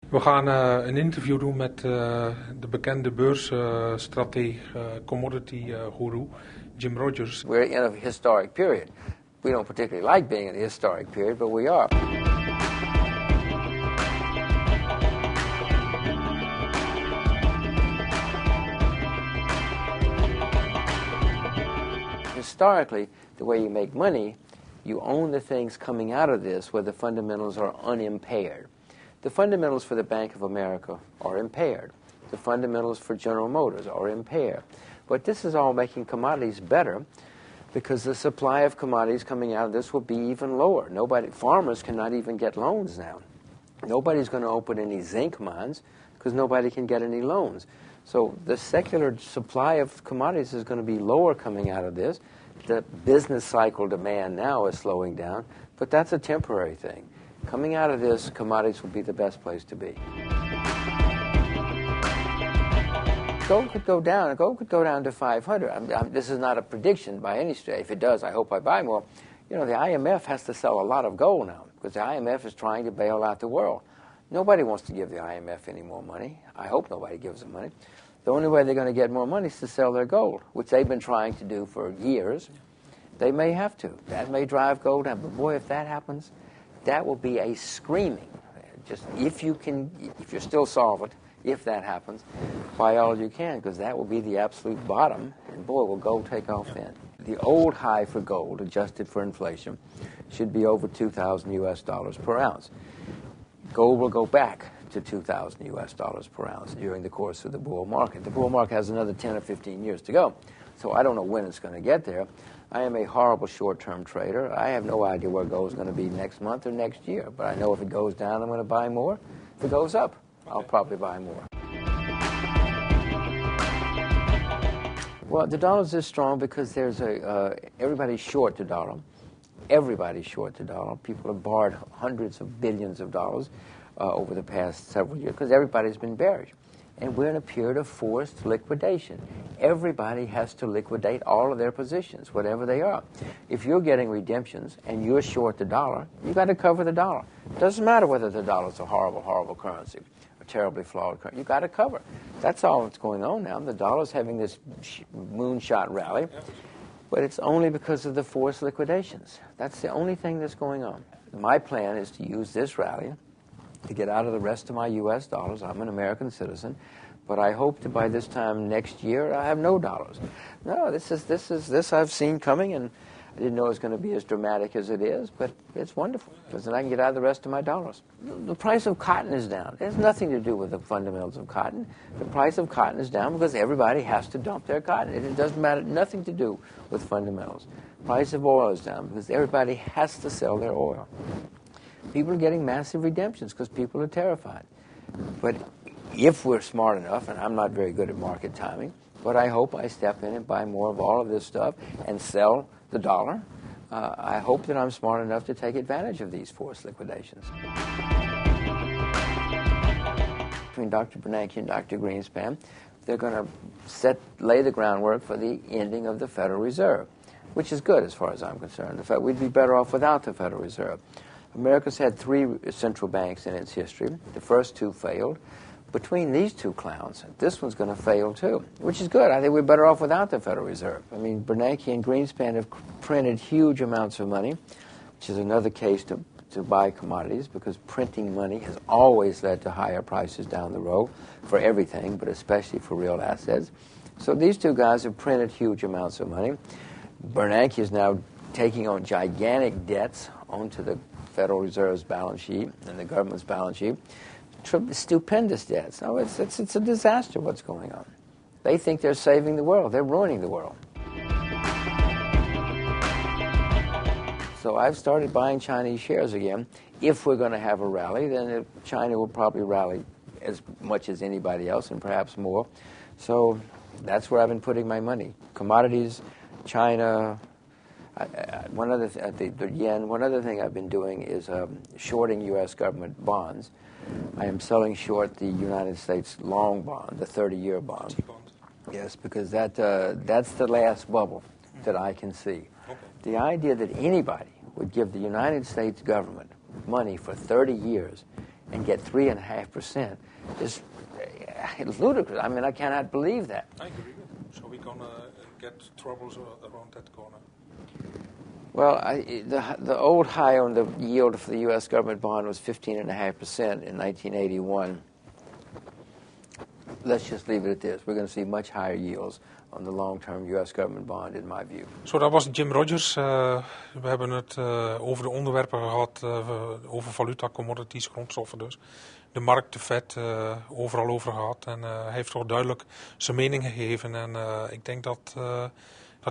We gaan een interview doen met de bekende beursstrateeg, commodity guru, Jim Rogers. We're in a historic period. We don't particularly like being in a historic period, but we are. Historically, the way you make money, you own the things coming out of this where the fundamentals are unimpaired. The fundamentals for the Bank of America are impaired. The fundamentals for General Motors are impaired. But this is all making commodities better because the supply of commodities coming out of this will be even lower. Farmers cannot even get loans now. Nobody's going to open any zinc mines because nobody can get any loans. So the secular supply of commodities is going to be lower coming out of this. The business cycle demand now is slowing down, but that's a temporary thing. Coming out of this, commodities will be the best place to be. Gold could go down. Gold could go down to 500. This is not a prediction by any stretch. If it does, I hope I buy more. You know, the IMF has to sell a lot of gold now because the IMF is trying to bail out the world. Nobody wants to give the IMF any more money. I hope nobody gives them money. The only way they're going to get more money is to sell their gold, which they've been trying to do for years. They may have to. That may drive gold down. But boy, if that happens, that will be a screaming. Just if you're still solvent, if that happens, buy all you can, because that will be the absolute bottom. And boy, will gold take off then. The old high for gold, adjusted for inflation, should be over $2,000 per ounce. Gold will go back to $2,000 per ounce during the course of the bull market. The bull market has another 10 or 15 years to go, so I don't know when it's going to get there. I am a horrible short-term trader. I have no idea where gold is going to be next month or next year, but I know if it goes down, I'm going to buy more. If it goes up, I'll probably buy more. Well, the dollar is strong because there's everybody's short the dollar. Everybody's short the dollar. People have borrowed hundreds of billions of dollars over the past several years because everybody's been bearish. And we're in a period of forced liquidation. Everybody has to liquidate all of their positions, whatever they are. If you're getting redemptions and you're short the dollar, you've got to cover the dollar. It doesn't matter whether the dollar's a horrible, horrible currency, a terribly flawed currency. You've got to cover. That's all that's going on now. The dollar's having this moonshot rally, but it's only because of the forced liquidations. That's the only thing that's going on. My plan is to use this rally to get out of the rest of my U.S. dollars. I'm an American citizen, but I hope to by this time next year I have no dollars. No, this I've seen coming, and I didn't know it was going to be as dramatic as it is, but it's wonderful because then I can get out of the rest of my dollars. The price of cotton is down. It has nothing to do with the fundamentals of cotton. The price of cotton is down because everybody has to dump their cotton. It doesn't matter, nothing to do with fundamentals. Price of oil is down because everybody has to sell their oil. People are getting massive redemptions because people are terrified. But if we're smart enough, and I'm not very good at market timing, but I hope I step in and buy more of all of this stuff and sell the dollar. I hope that I'm smart enough to take advantage of these forced liquidations. Between Dr. Bernanke and Dr. Greenspan, they're going to lay the groundwork for the ending of the Federal Reserve, which is good as far as I'm concerned. In fact, we'd be better off without the Federal Reserve. America's had 3 central banks in its history. The first 2 failed. Between these 2 clowns, this one's going to fail too, which is good. I think we're better off without the Federal Reserve. I mean, Bernanke and Greenspan have printed huge amounts of money, which is another case to buy commodities, because printing money has always led to higher prices down the road for everything, but especially for real assets. So these 2 guys have printed huge amounts of money. Bernanke is now taking on gigantic debts onto the Federal Reserve's balance sheet and the government's balance sheet. Stupendous debts. No, it's a disaster what's going on. They think they're saving the world. They're ruining the world. So I've started buying Chinese shares again. If we're going to have a rally, then China will probably rally as much as anybody else and perhaps more. So that's where I've been putting my money. Commodities, China. The yen. One other thing I've been doing is shorting U.S. government bonds. I am selling short the United States long bond, the 30-year bond. T-bonds. Yes, because that's the last bubble that I can see. Okay. The idea that anybody would give the United States government money for 30 years and get 3.5% is ludicrous. I mean, I cannot believe that. I agree with you. So we're going to get troubles around that corner. Well, the old high on the yield for the U.S. government bond was 15.5% in 1981. Let's just leave it at this. We're going to see much higher yields on the long-term U.S. government bond, in my view. Zo, dat was Jim Rogers. We hebben het over de onderwerpen gehad, over valuta, commodities, grondstoffen dus. De markt, de Fed, overal over gehad. En hij heeft toch duidelijk zijn mening gegeven. En ik denk dat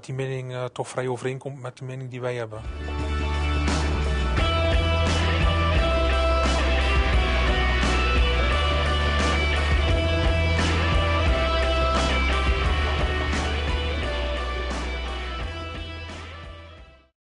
die mening toch vrij overeenkomt met de mening die wij hebben.